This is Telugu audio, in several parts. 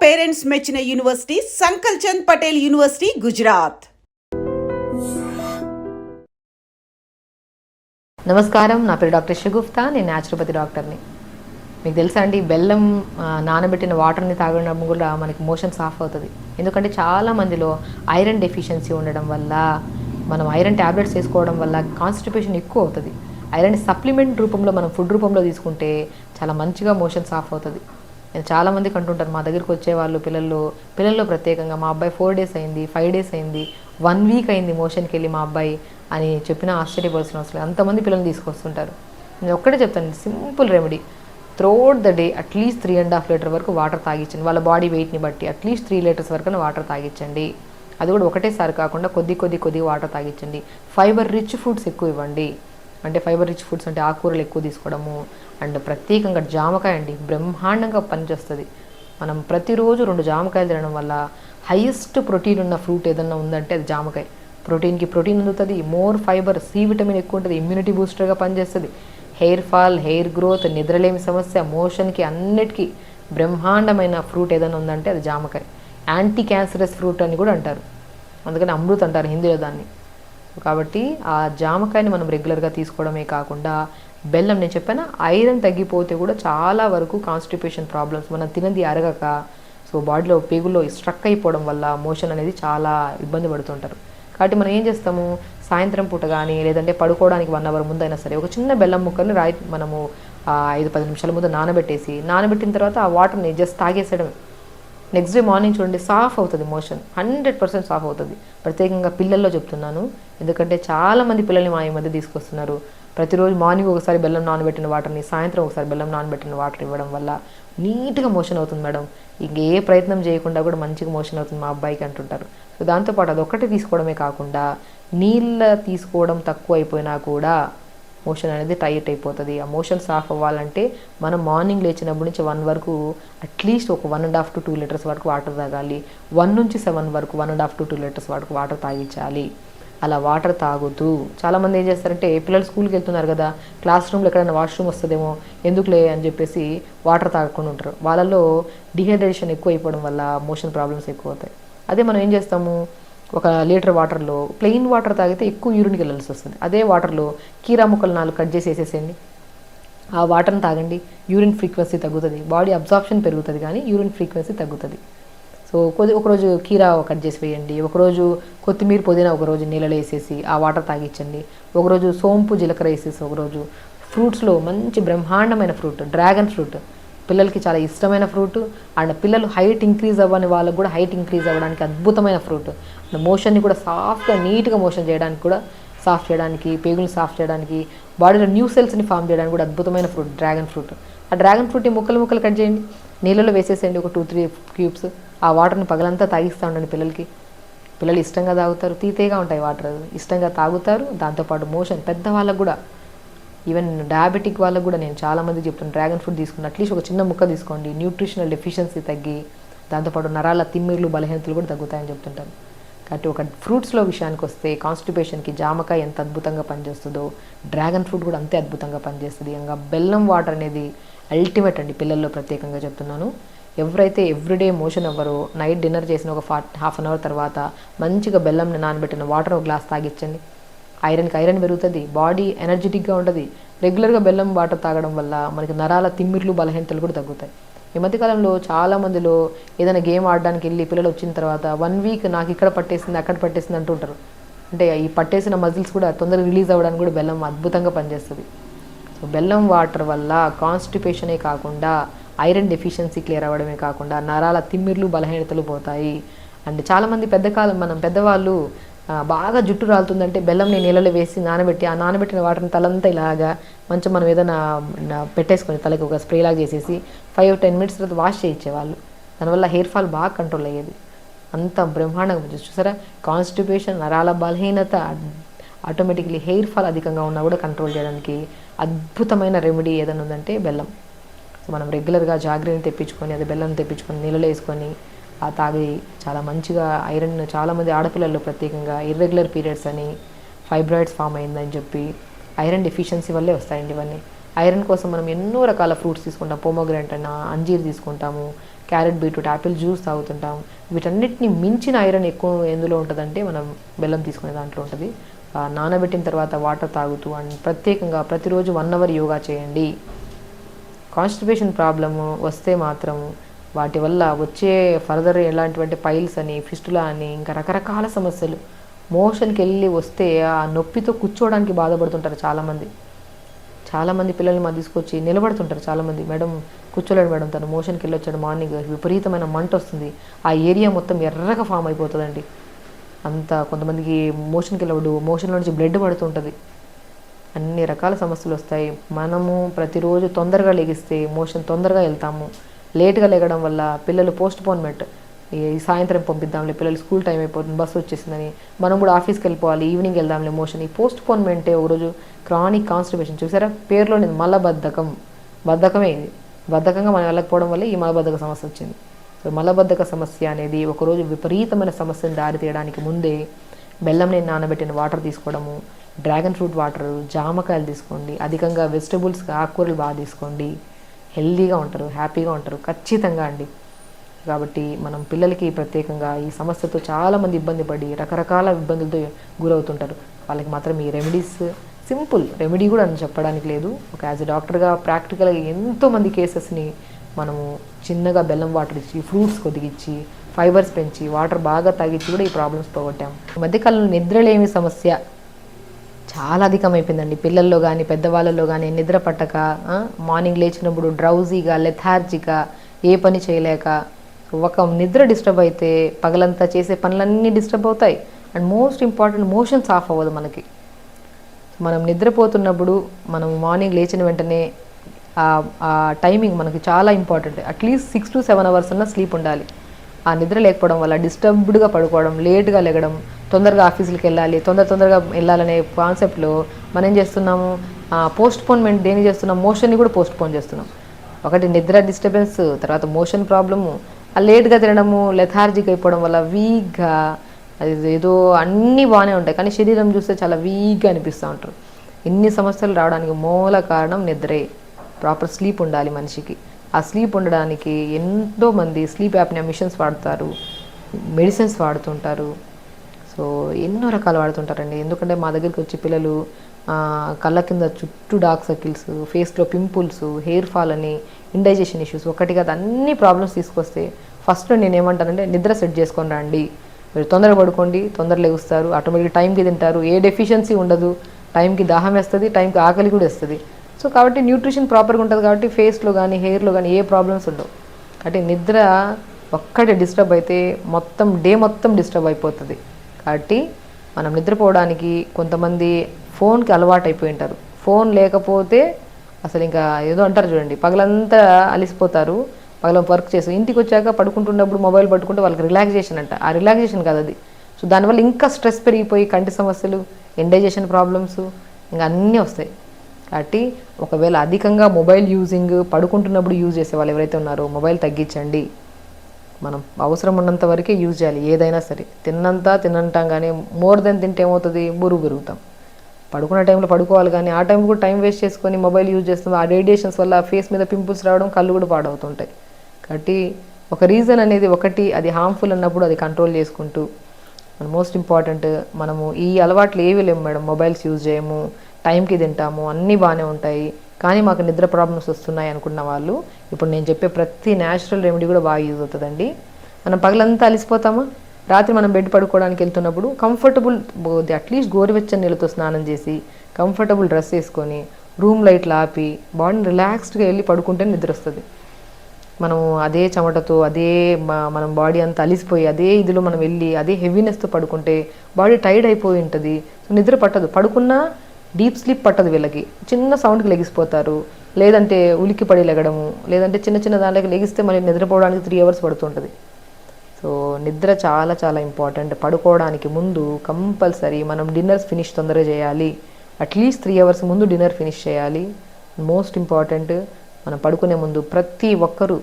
పేరెంట్స్ మెచ్చిన యూనివర్సిటీ సంకల్ చంద్ పటేల్ యూనివర్సిటీ, గుజరాత్. నమస్కారం, నా పేరు డాక్టర్ షగుఫ్తా. నేను న్యాచురోపతి డాక్టర్ని. మీకు తెలుసా అండి, బెల్లం నానబెట్టిన వాటర్ని తాగడం కూడా మనకి మోషన్ సాఫ్ అవుతుంది. ఎందుకంటే చాలా మందిలో ఐరన్ డెఫిషియన్సీ ఉండడం వల్ల, మనం ఐరన్ ట్యాబ్లెట్స్ వేసుకోవడం వల్ల కాన్స్టిపేషన్ ఎక్కువ అవుతుంది. ఐరన్ సప్లిమెంట్ రూపంలో మనం ఫుడ్ రూపంలో తీసుకుంటే చాలా మంచిగా మోషన్ సాఫ్ అవుతుంది. నేను చాలామందికి అంటుంటాను, మా దగ్గరికి వచ్చేవాళ్ళు పిల్లల్లో ప్రత్యేకంగా మా అబ్బాయి 4 days అయింది, 5 days అయింది, 1 week అయింది మోషన్కి వెళ్ళి మా అబ్బాయి అని చెప్పినా ఆశ్చర్యపోవాల్సిన అవసరం లేదు. అంతమంది పిల్లల్ని తీసుకొస్తుంటారు. నేను ఒక్కటే చెప్తాను, simple remedy. Throughout the day at least 3.5 litre వరకు వాటర్ తాగించండి. వాళ్ళ బాడీ వెయిట్ని బట్టి అట్లీస్ట్ 3 liters వరకు వాటర్ తాగించండి. అది కూడా ఒకటేసారి కాకుండా కొద్ది వాటర్ తాగించండి. ఫైబర్ రిచ్ ఫుడ్స్ ఎక్కువ ఇవ్వండి. అంటే ఫైబర్ రిచ్ ఫుడ్స్ అంటే ఆకుకూరలు ఎక్కువ తీసుకోవడము. అండ్ ప్రత్యేకంగా జామకాయ అండి, బ్రహ్మాండంగా పనిచేస్తుంది. మనం ప్రతిరోజు 2 జామకాయలు తినడం వల్ల హైయెస్ట్ ప్రోటీన్ ఉన్న ఫ్రూట్ ఏదన్నా ఉందంటే అది జామకాయ. ప్రోటీన్కి ప్రోటీన్ అందుతుంది, మోర్ ఫైబర్, సి విటమిన్ ఎక్కువ ఉంటుంది, ఇమ్యూనిటీ బూస్టర్గా పనిచేస్తుంది. హెయిర్ ఫాల్, హెయిర్ గ్రోత్, నిద్రలేమి సమస్య, మోషన్కి అన్నిటికీ బ్రహ్మాండమైన ఫ్రూట్ ఏదైనా ఉందంటే అది జామకాయ. యాంటీ క్యాన్సరస్ ఫ్రూట్ అని కూడా అంటారు, అందుకని అమృత్ అంటారు హిందీలో దాన్ని. కాబట్టి ఆ జామకాయని మనం రెగ్యులర్గా తీసుకోవడమే కాకుండా బెల్లం, నేను చెప్పాను ఐరన్ తగ్గిపోతే కూడా చాలా వరకు కాన్స్టిపేషన్ ప్రాబ్లమ్స్, మనం తినది అరగక సో బాడీలో పేగుల్లో స్ట్రక్ అయిపోవడం వల్ల మోషన్ అనేది చాలా ఇబ్బంది పడుతుంటారు. కాబట్టి మనం ఏం చేస్తాము, సాయంత్రం పూట కానీ లేదంటే పడుకోవడానికి 1 hour ముందు అయినా సరే ఒక చిన్న బెల్లం ముక్కని మనము 5-10 నిమిషాల ముందు నానబెట్టిన తర్వాత ఆ వాటర్ని జస్ట్ తాగేసేయడమే. నెక్స్ట్ డే మార్నింగ్ చూడండి, సాఫ్ అవుతుంది మోషన్, 100% సాఫ్ అవుతుంది. ప్రత్యేకంగా పిల్లల్లో చెప్తున్నాను, ఎందుకంటే చాలామంది పిల్లల్ని మా ఈ మధ్య తీసుకొస్తున్నారు. ప్రతిరోజు మార్నింగ్ ఒకసారి బెల్లం నానబెట్టిన వాటర్ని, సాయంత్రం ఒకసారి బెల్లం నానబెట్టిన వాటర్ ఇవ్వడం వల్ల నీట్గా మోషన్ అవుతుంది మేడం. ఇంక ఏ ప్రయత్నం చేయకుండా కూడా మంచిగా మోషన్ అవుతుంది మా అబ్బాయికి అంటుంటారు. సో దాంతోపాటు అదొక్కటి తీసుకోవడమే కాకుండా నీళ్ళ తీసుకోవడం తక్కువ అయిపోయినా కూడా మోషన్ అనేది టైట్ అయిపోతుంది. ఆ మోషన్ సాఫ్ అవ్వాలంటే మనం మార్నింగ్ లేచినప్పటి నుంచి 1 వరకు అట్లీస్ట్ ఒక 1.5 to 2 liters వరకు వాటర్ తాగాలి. 1 నుంచి 7 వరకు 1.5 to 2 liters వరకు వాటర్ తాగించాలి. అలా వాటర్ తాగుతూ చాలామంది ఏం చేస్తారంటే, పిల్లలు స్కూల్కి వెళ్తున్నారు కదా, క్లాస్ రూమ్లో ఎక్కడైనా వాష్రూమ్ వస్తుందేమో ఎందుకులే అని చెప్పేసి వాటర్ తాగకుండా ఉంటారు. వాళ్ళలో డిహైడ్రేషన్ ఎక్కువ అయిపోవడం వల్ల మోషన్ ప్రాబ్లమ్స్ ఎక్కువ అవుతాయి. అదే మనం ఏం చేస్తాము, 1 లీటర్ వాటర్లో ప్లెయిన్ వాటర్ తాగితే ఎక్కువ యూరిన్కి వెళ్ళాల్సి వస్తుంది. అదే వాటర్లో కీరా ముక్కలు 4 కట్ చేసి వేసేసేయండి, ఆ వాటర్ని తాగండి. యూరిన్ ఫ్రీక్వెన్సీ తగ్గుతుంది, బాడీ అబ్జార్ప్షన్ పెరుగుతుంది కానీ యూరిన్ ఫ్రీక్వెన్సీ తగ్గుతుంది. సో ఒకరోజు కీరా కట్ చేసి వేయండి, ఒకరోజు కొత్తిమీర పుదీనా ఒకరోజు నీళ్ళలో వేసేసి ఆ వాటర్ తాగించండి, ఒకరోజు సోంపు జీలకర్ర వేసేసి, ఒకరోజు ఫ్రూట్స్లో మంచి బ్రహ్మాండమైన ఫ్రూట్ డ్రాగన్ ఫ్రూట్, పిల్లలకి చాలా ఇష్టమైన ఫ్రూట్. అండ్ పిల్లలు హైట్ ఇంక్రీజ్ అవ్వని వాళ్ళకు కూడా హైట్ ఇంక్రీజ్ అవ్వడానికి అద్భుతమైన ఫ్రూట్. అండ్ మోషన్ని కూడా సాఫ్ట్గా నీట్గా మోషన్ చేయడానికి కూడా, సాఫ్ చేయడానికి, పేగులు సాఫ్ చేయడానికి, బాడీలో న్యూ సెల్స్ని ఫామ్ చేయడానికి కూడా అద్భుతమైన ఫ్రూట్ డ్రాగన్ ఫ్రూట్. ఆ డ్రాగన్ ఫ్రూట్ని ముక్కలు కట్ చేయండి, నీళ్ళలో వేసేసేయండి ఒక 2-3 cubes. ఆ వాటర్ని పగలంతా తాగిస్తూ ఉండండి పిల్లలకి. పిల్లలు ఇష్టంగా తాగుతారు, తీతేగా ఉంటాయి వాటర్, ఇష్టంగా తాగుతారు. దాంతోపాటు మోషన్ పెద్దవాళ్ళకు కూడా, ఈవెన్ డయాబెటిక్ వాళ్ళకు కూడా నేను చాలామంది చెప్తున్నాను, డ్రాగన్ ఫ్రూట్ తీసుకుని అట్లీస్ట్ ఒక చిన్న ముక్క తీసుకోండి, న్యూట్రిషనల్ డెఫిషియన్సీ తగ్గి దాంతోపాటు నరాల తిమ్మిర్లు, బలహీనతలు కూడా తగ్గుతాయని చెప్తుంటాను. కాబట్టి ఒక ఫ్రూట్స్లో విషయానికి వస్తే కాన్స్టిపేషన్కి జామకాయ ఎంత అద్భుతంగా పనిచేస్తుందో డ్రాగన్ ఫ్రూట్ కూడా అంతే అద్భుతంగా పనిచేస్తుంది. ఇంకా బెల్లం వాటర్ అనేది అల్టిమేట్ అండి, పిల్లల్లో ప్రత్యేకంగా చెప్తున్నాను. ఎవరైతే ఎవ్రీడే మోషన్ అవ్వరో నైట్ డిన్నర్ చేసిన ఒక హాఫ్ అన్ అవర్ తర్వాత మంచిగా బెల్లంని నానబెట్టిన వాటర్ ఒక గ్లాస్ తాగించండి. ఐరన్ పెరుగుతుంది, బాడీ ఎనర్జెటిక్గా ఉంటుంది. రెగ్యులర్గా బెల్లం వాటర్ తాగడం వల్ల మనకి నరాల తిమ్మిర్లు, బలహీనతలు కూడా తగ్గుతాయి. ఈ మధ్యకాలంలో చాలామందిలో ఏదైనా గేమ్ ఆడడానికి వెళ్ళి పిల్లలు వచ్చిన తర్వాత 1 week నాకు ఇక్కడ పట్టేసింది, అక్కడ పట్టేసింది అంటుంటారు. అంటే ఈ పట్టేసిన మజిల్స్ కూడా తొందరగా రిలీజ్ అవ్వడానికి కూడా బెల్లం అద్భుతంగా పనిచేస్తుంది. సో బెల్లం వాటర్ వల్ల కాన్స్టిపేషనే కాకుండా ఐరన్ డెఫిషియన్సీ క్లియర్ అవ్వడమే కాకుండా నరాల తిమ్మిర్లు, బలహీనతలు పోతాయి. అండ్ చాలామంది పెద్దవాళ్ళు బాగా జుట్టు రాలుతుందంటే బెల్లంని నీళ్ళలో వేసి నానబెట్టి, ఆ నానబెట్టిన వాటర్ని తలంతా ఇలాగా మంచి మనం ఏదైనా పెట్టేసుకొని తలకి ఒక స్ప్రేలాగా చేసేసి 5-10 minutes తర్వాత వాష్ చేయించేవాళ్ళు. దానివల్ల హెయిర్ ఫాల్ బాగా కంట్రోల్ అయ్యేది. అంత బ్రహ్మాండంగా చూసారా, కాన్స్టిపేషన్, నరాల బలహీనత, ఆటోమేటిక్లీ హెయిర్ ఫాల్ అధికంగా ఉన్నా కూడా కంట్రోల్ చేయడానికి అద్భుతమైన రెమెడీ ఏదైనా ఉందంటే బెల్లం. సో మనం రెగ్యులర్గా జాగ్రత్తని తెప్పించుకొని, అది బెల్లం తెప్పించుకొని నీళ్ళలో వేసుకొని ఆ తాగి చాలా మంచిగా ఐరన్, చాలామంది ఆడపిల్లల్లో ప్రత్యేకంగా ఇర్రెగ్యులర్ పీరియడ్స్ అని, ఫైబ్రాయిడ్స్ ఫామ్ అయిందని చెప్పి ఐరన్ డెఫిషియన్సీ వల్లే వస్తాయండి ఇవన్నీ. ఐరన్ కోసం మనం ఎన్నో రకాల ఫ్రూట్స్ తీసుకుంటాం, పోమోగ్రానేట్ అయినా, అంజీర్ తీసుకుంటాము, క్యారెట్ బీట్రూట్ యాపిల్ జ్యూస్ తాగుతుంటాం. వీటన్నిటిని మించిన ఐరన్ ఎక్కువ ఎందులో ఉంటుందంటే మనం బెల్లం తీసుకునే దాంట్లో ఉంటుంది. నానబెట్టిన తర్వాత వాటర్ తాగుతూ అండ్ ప్రత్యేకంగా ప్రతిరోజు 1 అవర్ యోగా చేయండి. కాన్స్టిపేషన్ ప్రాబ్లము వస్తే మాత్రం వాటి వల్ల వచ్చే ఫర్దర్ ఎలాంటివంటే పైల్స్ అని, ఫిస్టులా అని, ఇంకా రకరకాల సమస్యలు. మోషన్కి వెళ్ళి వస్తే ఆ నొప్పితో కూర్చోవడానికి బాధపడుతుంటారు చాలామంది పిల్లల్ని మా తీసుకొచ్చి నిలబడుతుంటారు. చాలామంది, మేడం కూర్చోలేడు మేడం, తను మోషన్కి వెళ్ళి వచ్చాడు, మార్నింగ్ విపరీతమైన మంట వస్తుంది, ఆ ఏరియా మొత్తం ఎర్రగా ఫామ్ అయిపోతుందండి. అంతా కొంతమందికి మోషన్కి వెళ్ళవడు, మోషన్లో నుంచి బ్లడ్ పడుతుంటుంది, అన్ని రకాల సమస్యలు వస్తాయి. మనము ప్రతిరోజు తొందరగా లెగిస్తే మోషన్ తొందరగా వెళ్తాము. లేట్గా లెగడం వల్ల పిల్లలు పోస్ట్పోన్మెంట్, ఈ సాయంత్రం పంపిద్దాంలే, పిల్లలు స్కూల్ టైం అయిపోతుంది, బస్సు వచ్చేసిందని, మనం కూడా ఆఫీస్కి వెళ్ళిపోవాలి, ఈవినింగ్ వెళ్దాంలే, మోషన్. ఈ పోస్ట్పోన్మెంటే ఒకరోజు క్రానిక్ కాన్స్టిపేషన్. చూసారా, పేరులోని బద్ధకమే ఇది. బద్ధకంగా మనం వెళ్ళకపోవడం వల్ల ఈ మలబద్ధక సమస్య వచ్చింది. సో మలబద్ధక సమస్య అనేది ఒకరోజు విపరీతమైన సమస్యను దారితీయడానికి ముందే బెల్లంని నానబెట్టిన వాటర్ తీసుకోవడము, డ్రాగన్ ఫ్రూట్ వాటర్, జామకాయలు తీసుకోండి, అధికంగా వెజిటబుల్స్ ఆకుకూరలు బాగా తీసుకోండి, హెల్దీగా ఉంటారు, హ్యాపీగా ఉంటారు ఖచ్చితంగా అండి. కాబట్టి మనం పిల్లలకి ప్రత్యేకంగా ఈ సమస్యతో చాలామంది ఇబ్బంది పడి రకరకాల ఇబ్బందులతో గురవుతుంటారు. వాళ్ళకి మాత్రం ఈ రెమెడీస్, సింపుల్ రెమెడీ కూడా అని చెప్పడానికి లేదు, ఒక యాజ్ ఎ డాక్టర్గా ప్రాక్టికల్గా ఎంతోమంది కేసెస్ని మనము చిన్నగా బెల్లం వాటర్ ఇచ్చి, ఫ్రూట్స్ కొద్దిగిచ్చి, ఫైబర్స్ పెంచి, వాటర్ బాగా తాగించి కూడా ఈ ప్రాబ్లమ్స్ పోగొట్టాము. ఈ మధ్యకాలంలో నిద్రలేమి సమస్య చాలా అధికమైపోయిందండి. పిల్లల్లో కానీ పెద్దవాళ్ళలో కానీ నిద్ర పట్టక, మార్నింగ్ లేచినప్పుడు డ్రౌజీగా, లెథార్జిగా, ఏ పని చేయలేక, ఒక నిద్ర డిస్టర్బ్ అయితే పగలంతా చేసే పనులన్నీ డిస్టర్బ్ అవుతాయి. And most important, motions off అవ్వదు మనకి. మనం నిద్రపోతున్నప్పుడు మనం మార్నింగ్ లేచిన వెంటనే ఆ టైమింగ్ మనకి చాలా ఇంపార్టెంట్. అట్లీస్ట్ 6 to 7 hours అన్న స్లీప్ ఉండాలి. ఆ నిద్ర లేకపోవడం వల్ల డిస్టర్బ్డ్గా పడుకోవడం, లేట్గా లెగడం, తొందరగా ఆఫీసులకు వెళ్ళాలి, తొందరగా వెళ్ళాలనే కాన్సెప్ట్లో మనం ఏం చేస్తున్నాము, పోస్ట్పోన్మెంట్ దేని చేస్తున్నాం, మోషన్ని కూడా పోస్ట్పోన్ చేస్తున్నాం. ఒకటి నిద్ర డిస్టర్బెన్స్, తర్వాత మోషన్ ప్రాబ్లము, ఆ లేట్గా తినడము, లెథార్జిక్ అయిపోవడం వల్ల వీక్గా, అది ఏదో అన్నీ బాగానే ఉంటాయి కానీ శరీరం చూస్తే చాలా వీక్గా అనిపిస్తూ ఉంటారు. ఇన్ని సమస్యలు రావడానికి మూల కారణం నిద్రే. ప్రాపర్ స్లీప్ ఉండాలి మనిషికి. ఆ స్లీప్ ఉండడానికి ఎంతోమంది స్లీప్ యాప్నియా మిషన్స్ వాడతారు, మెడిసిన్స్ వాడుతుంటారు. సో ఎన్నో రకాలు వాడుతుంటారండి. ఎందుకంటే మా దగ్గరికి వచ్చి పిల్లలు కళ్ళ కింద చుట్టూ డార్క్ సర్కిల్స్, ఫేస్లో పింపుల్స్, హెయిర్ ఫాల్ అని, ఇండైజెషన్ ఇష్యూస్, ఒకటి కాదు అన్ని ప్రాబ్లమ్స్ తీసుకొస్తే ఫస్ట్ నేను ఏమంటానంటే నిద్ర సెట్ చేసుకొని రండి. మీరు తొందరగా పడుకోండి, తొందరగా లెగుస్తారు, ఆటోమేటిక్గా టైంకి తింటారు, ఏ డెఫిషియన్సీ ఉండదు, టైంకి దాహం వేస్తుంది, టైంకి ఆకలి కూడా వేస్తుంది. సో కాబట్టి న్యూట్రిషన్ ప్రాపర్గా ఉంటుంది కాబట్టి ఫేస్లో కానీ హెయిర్లో కానీ ఏ ప్రాబ్లమ్స్ ఉండవు. కాబట్టి నిద్ర ఒక్కటి డిస్టర్బ్ అయితే మొత్తం డే మొత్తం డిస్టర్బ్ అయిపోతుంది. కాబట్టి మనం నిద్రపోవడానికి కొంతమంది ఫోన్కి అలవాటు అయిపోయి ఉంటారు. ఫోన్ లేకపోతే అసలు ఇంకా ఏదో అంటారు చూడండి, పగలంతా అలిసిపోతారు, పగలం వర్క్ చేసి ఇంటికి వచ్చాక పడుకుంటున్నప్పుడు మొబైల్ పట్టుకుంటే వాళ్ళకి రిలాక్సేషన్ అంట. ఆ రిలాక్సేషన్ కాదు అది. సో దానివల్ల ఇంకా స్ట్రెస్ పెరిగిపోయి కంటి సమస్యలు, ఇండైజెషన్ ప్రాబ్లమ్స్ ఇంకా అన్నీ వస్తాయి. కాబట్టి ఒకవేళ అధికంగా మొబైల్ యూజింగ్ పడుకుంటున్నప్పుడు యూజ్ చేసే వాళ్ళు ఎవరైతే ఉన్నారో మొబైల్ తగ్గించండి. మనం అవసరం ఉన్నంత వరకే యూజ్ చేయాలి ఏదైనా సరే. తినంటాం కానీ మోర్ దెన్ తింటే ఏమవుతుంది, బరువు పెరుగుతాం. పడుకునే టైంలో పడుకోవాలి కానీ ఆ టైం కూడా టైం వేస్ట్ చేసుకొని మొబైల్ యూజ్ చేస్తాం. ఆ రేడియేషన్స్ వల్ల ఫేస్ మీద పింపుల్స్ రావడం, కళ్ళు కూడా పాడవుతుంటాయి. కాబట్టి ఒక రీజన్ అనేది ఒకటి, అది హార్మ్ఫుల్ అన్నప్పుడు అది కంట్రోల్ చేసుకుంటూ, మోస్ట్ ఇంపార్టెంట్ మనము ఈ అలవాట్లు ఏవి లేవు మేడం, మొబైల్స్ యూజ్ చేయము, టైంకి తింటాము, అన్నీ బాగానే ఉంటాయి కానీ మాకు నిద్ర ప్రాబ్లమ్స్ వస్తున్నాయి అనుకున్న వాళ్ళు ఇప్పుడు నేను చెప్పే ప్రతి న్యాచురల్ రెమెడీ కూడా బాగా యూజ్ అవుతుందండి. మనం పగలంతా అలిసిపోతామా, రాత్రి మనం బెడ్ పడుకోవడానికి వెళ్తున్నప్పుడు కంఫర్టబుల్, అట్లీస్ట్ గోరువెచ్చని నీళ్ళతో స్నానం చేసి కంఫర్టబుల్ డ్రెస్ వేసుకొని రూమ్ లైట్లు ఆపి బాడీని రిలాక్స్డ్గా వెళ్ళి పడుకుంటే నిద్ర వస్తుంది. మనం అదే చెమటతో మనం బాడీ అంతా అలిసిపోయి అదే ఇదిలో మనం వెళ్ళి అదే హెవీనెస్తో పడుకుంటే బాడీ టైర్డ్ అయిపోయి ఉంటుంది. సో నిద్ర పట్టదు, పడుకున్నా డీప్ స్లీప్ పట్టదు వీళ్ళకి. చిన్న సౌండ్కి లెగిసిపోతారు, లేదంటే ఉలిక్కి పడి లెగడము, లేదంటే చిన్న దాంట్లోకి లెగిస్తే మళ్ళీ నిద్రపోవడానికి 3 hours పడుతుంటుంది. సో నిద్ర చాలా చాలా ఇంపార్టెంట్. పడుకోవడానికి ముందు కంపల్సరీ మనం డిన్నర్స్ ఫినిష్ తొందరగా చేయాలి. అట్లీస్ట్ 3 hours ముందు డిన్నర్ ఫినిష్ చేయాలి. మోస్ట్ ఇంపార్టెంట్, మనం పడుకునే ముందు ప్రతి ఒక్కరూ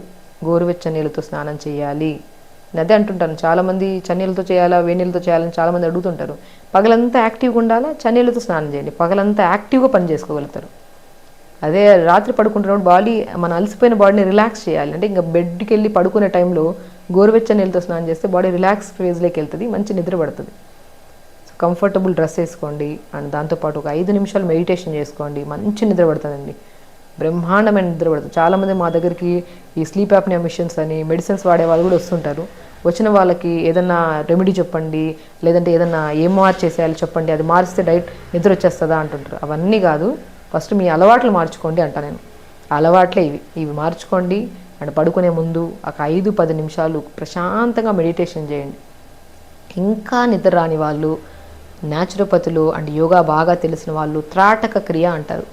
గోరువెచ్చని నీళ్ళతో స్నానం చేయాలి. అదే అంటుంటాను, చాలామంది చన్నీళ్ళతో చేయాలా వేణీళ్ళతో చేయాలని చాలామంది అడుగుతుంటారు. పగలంతా యాక్టివ్గా ఉండాలా, చన్నీళ్ళతో స్నానం చేయండి, పగలంతా యాక్టివ్గా పని చేసుకోగలుగుతారు. అదే రాత్రి పడుకుంటున్నప్పుడు బాడీ మన అలసిపోయిన బాడీని రిలాక్స్ చేయాలి. అంటే ఇంకా బెడ్కి వెళ్ళి పడుకునే టైంలో గోరువెచ్చని నీళ్ళతో స్నానం చేస్తే బాడీ రిలాక్స్ ఫేజ్లోకి వెళ్తుంది, మంచి నిద్ర పడుతుంది. సో కంఫర్టబుల్ డ్రెస్ వేసుకోండి అండ్ దాంతోపాటు ఒక 5 నిమిషాలు మెడిటేషన్ చేసుకోండి, మంచి నిద్ర పడుతుందండి, బ్రహ్మాండమైన నిద్ర పడుతుంది. చాలామంది మా దగ్గరికి ఈ స్లీప్ యాప్నియా మిషన్స్ అని మెడిసిన్స్ వాడే వాళ్ళు కూడా వస్తుంటారు. వచ్చిన వాళ్ళకి ఏదన్నా రెమెడీ చెప్పండి, లేదంటే ఏదన్నా ఏం చేసేయాలి చెప్పండి, అది మారిస్తే డైట్ నిద్ర వచ్చేస్తుందా అంటుంటారు. అవన్నీ కాదు, ఫస్ట్ మీ అలవాట్లు మార్చుకోండి అంట నేను. అలవాట్లే ఇవి మార్చుకోండి అండ్ పడుకునే ముందు ఒక 5-10 నిమిషాలు ప్రశాంతంగా మెడిటేషన్ చేయండి. ఇంకా నిద్ర రాని వాళ్ళు న్యాచురోపతిలో అండ్ యోగా బాగా తెలిసిన వాళ్ళు త్రాటక క్రియ అంటారు.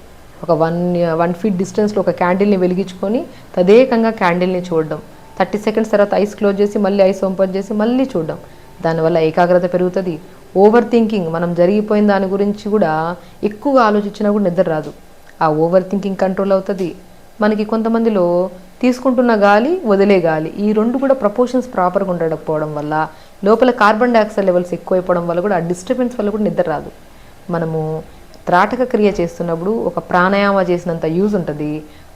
ఒక 1 ఫీట్ డిస్టెన్స్లో ఒక క్యాండిల్ని వెలిగించుకొని తదేకంగా క్యాండిల్ని చూడడం, 30 సెకండ్స్ తర్వాత ఐస్ క్లోజ్ చేసి మళ్ళీ ఐస్ ఓపెన్ చేసి మళ్ళీ చూడడం. దానివల్ల ఏకాగ్రత పెరుగుతుంది. ఓవర్ థింకింగ్, మనం జరిగిపోయిన దాని గురించి కూడా ఎక్కువగా ఆలోచించినా కూడా నిద్ర రాదు. ఆ ఓవర్ థింకింగ్ కంట్రోల్ అవుతుంది. మనకి కొంతమందిలో తీసుకుంటున్న గాలి వదిలే గాలి ఈ 2 కూడా ప్రపోర్షన్స్ ప్రాపర్గా ఉండకపోవడం వల్ల, లోపల కార్బన్ డైఆక్సైడ్ లెవెల్స్ ఎక్కువైపోవడం వల్ల కూడా ఆ డిస్టర్బెన్స్ వల్ల కూడా నిద్ర రాదు. మనము త్రాటక క్రియ చేస్తున్నప్పుడు ఒక ప్రాణాయామ చేసినంత యూజ్ ఉంటుంది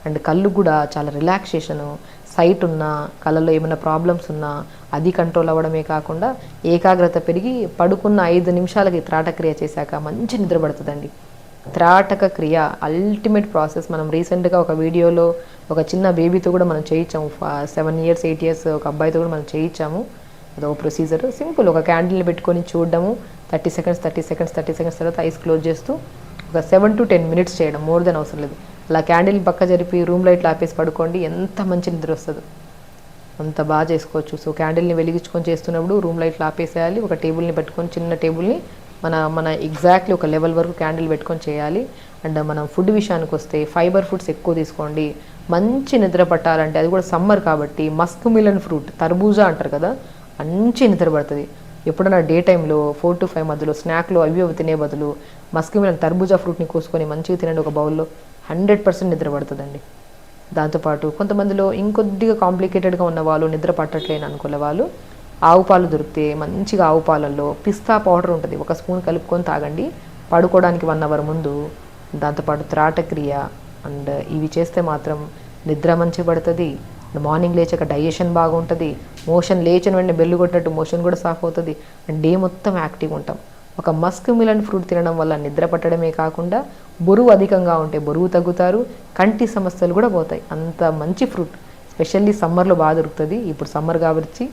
అండ్ కళ్ళు కూడా చాలా రిలాక్సేషను, సైట్ ఉన్నా కళ్ళలో ఏమైనా ప్రాబ్లమ్స్ ఉన్నా అది కంట్రోల్ అవ్వడమే కాకుండా ఏకాగ్రత పెరిగి పడుకున్న 5 నిమిషాలకి త్రాటక క్రియ చేశాక మంచి నిద్ర పడుతుందండి. త్రాటక క్రియ అల్టిమేట్ ప్రాసెస్. మనం రీసెంట్గా ఒక వీడియోలో ఒక చిన్న బేబీతో కూడా మనం చేయించాము, 7 years 8 years ఒక అబ్బాయితో కూడా మనం చేయించాము. అదొక ప్రొసీజర్, సింపుల్. ఒక క్యాండిల్ని పెట్టుకొని చూడడము, 30 సెకండ్స్ తర్వాత ఐస్ క్లోజ్ చేస్తూ ఒక 7 to 10 minutes చేయడం, మోర్ దెన్ అవసరం లేదు. అలా క్యాండిల్ పక్క జరిపి రూమ్ లైట్లు ఆపేసి పడుకోండి, ఎంత మంచి నిద్ర వస్తుందో అంత బాగా చేసుకోవచ్చు. సో క్యాండిల్ని వెలిగించుకొని చేస్తున్నప్పుడు రూమ్ లైట్లు ఆపేసేయాలి. ఒక టేబుల్ని పెట్టుకొని, చిన్న టేబుల్ని మన ఎగ్జాక్ట్లీ ఒక లెవెల్ వరకు క్యాండిల్ పెట్టుకొని చేయాలి. అండ్ మనం ఫుడ్ విషయానికి వస్తే ఫైబర్ ఫుడ్స్ ఎక్కువ తీసుకోండి. మంచి నిద్ర పట్టాలంటే అది కూడా సమ్మర్ కాబట్టి మస్క్ మిలన్ ఫ్రూట్, తర్బూజా అంటారు కదా, మంచి నిద్ర పడుతుంది. ఎప్పుడైనా డే టైంలో 4 to 5 మధ్యలో స్నాక్లో అవి తినే బదులు మస్క్ మిలన్ తర్బూజా ఫ్రూట్ని కోసుకొని మంచిగా తినండి ఒక బౌల్లో, 100% నిద్ర పడుతుందండి. దాంతోపాటు కొంతమందిలో ఇంకొద్దిగా కాంప్లికేటెడ్గా ఉన్న వాళ్ళు, నిద్ర పట్టట్లేని అనుకునే వాళ్ళు, ఆవు పాలు దొరికితే మంచిగా ఆవు పాలల్లో పిస్తా పౌడర్ ఉంటుంది, 1 స్పూన్ కలుపుకొని తాగండి పడుకోవడానికి 1 hour ముందు. దాంతోపాటు త్రాటక్రియ అండ్ ఇవి చేస్తే మాత్రం నిద్ర మంచి పడుతుంది. మార్నింగ్ లేచాక డైజెషన్ బాగుంటుంది. మోషన్ లేచిన వెంటనే బెల్లు కొట్టినట్టు మోషన్ కూడా సాఫ్ అవుతుంది అండ్ డే మొత్తం యాక్టివ్ ఉంటాం. ఒక మస్క్ మిలన్ ఫ్రూట్ తినడం వల్ల నిద్ర పట్టడమే కాకుండా బరువు అధికంగా ఉంటే బరువు తగ్గుతారు, కంటి సమస్యలు కూడా పోతాయి. అంత మంచి ఫ్రూట్, స్పెషల్లీ సమ్మర్లో బాగా దొరుకుతుంది. ఇప్పుడు సమ్మర్ కాబట్టి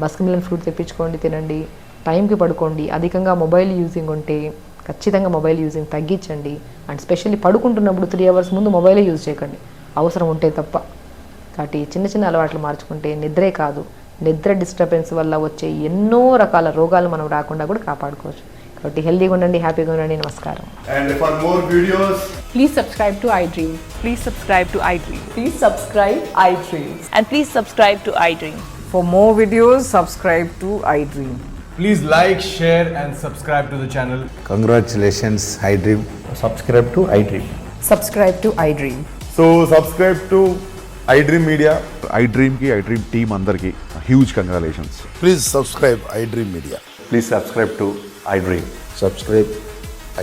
మస్క్ మిలన్ ఫ్రూట్ తెప్పించుకోండి, తినండి, టైంకి పడుకోండి. అధికంగా మొబైల్ యూజింగ్ ఉంటే ఖచ్చితంగా మొబైల్ యూజింగ్ తగ్గించండి. అండ్ స్పెషల్లీ పడుకుంటున్నప్పుడు 3 hours ముందు మొబైలే యూజ్ చేయకండి, అవసరం ఉంటే తప్ప. కాబట్టి చిన్న అలవాట్లు మార్చుకుంటే నిద్రే కాదు, నిద్ర డిస్టర్బెన్స్ వల్ల వచ్చే ఎన్నో రకాల రోగాలు మనం రాకుండా కూడా కాపాడుకోవచ్చు. కాబట్టి హెల్తీగా ఉండండి, హ్యాపీగా ఉండండి. నమస్కారం. And for more videos, Please subscribe to iDream. Please subscribe to iDream. Please subscribe iDream. And please subscribe to iDream. For more videos, subscribe to iDream. please like, share and subscribe to the channel. Congratulations, iDream. subscribe to iDream. Subscribe to iDream. So subscribe to iDream Media. iDream ki iDream team అందరికి huge congratulations. Please subscribe iDream Media. Please subscribe to iDream. Subscribe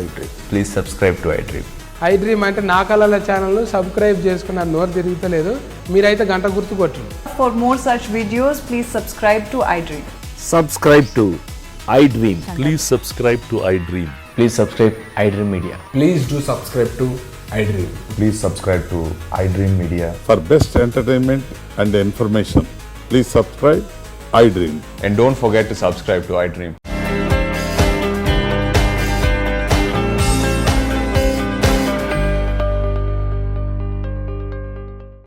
iDream. Please subscribe to iDream. iDream అంటే నా కళల ఛానల్ను సబ్స్క్రైబ్ చేసుకున్న నోరు తిరుగుతలేదు, మీరైతే గంట గుర్తు కొట్టండి. For more such videos, please subscribe to iDream. Subscribe to iDream. Please subscribe to iDream. Please subscribe iDream Media. Please do subscribe to iDream. Please subscribe to iDream Media. For best entertainment and information, please subscribe iDream. And don't forget to subscribe to iDream.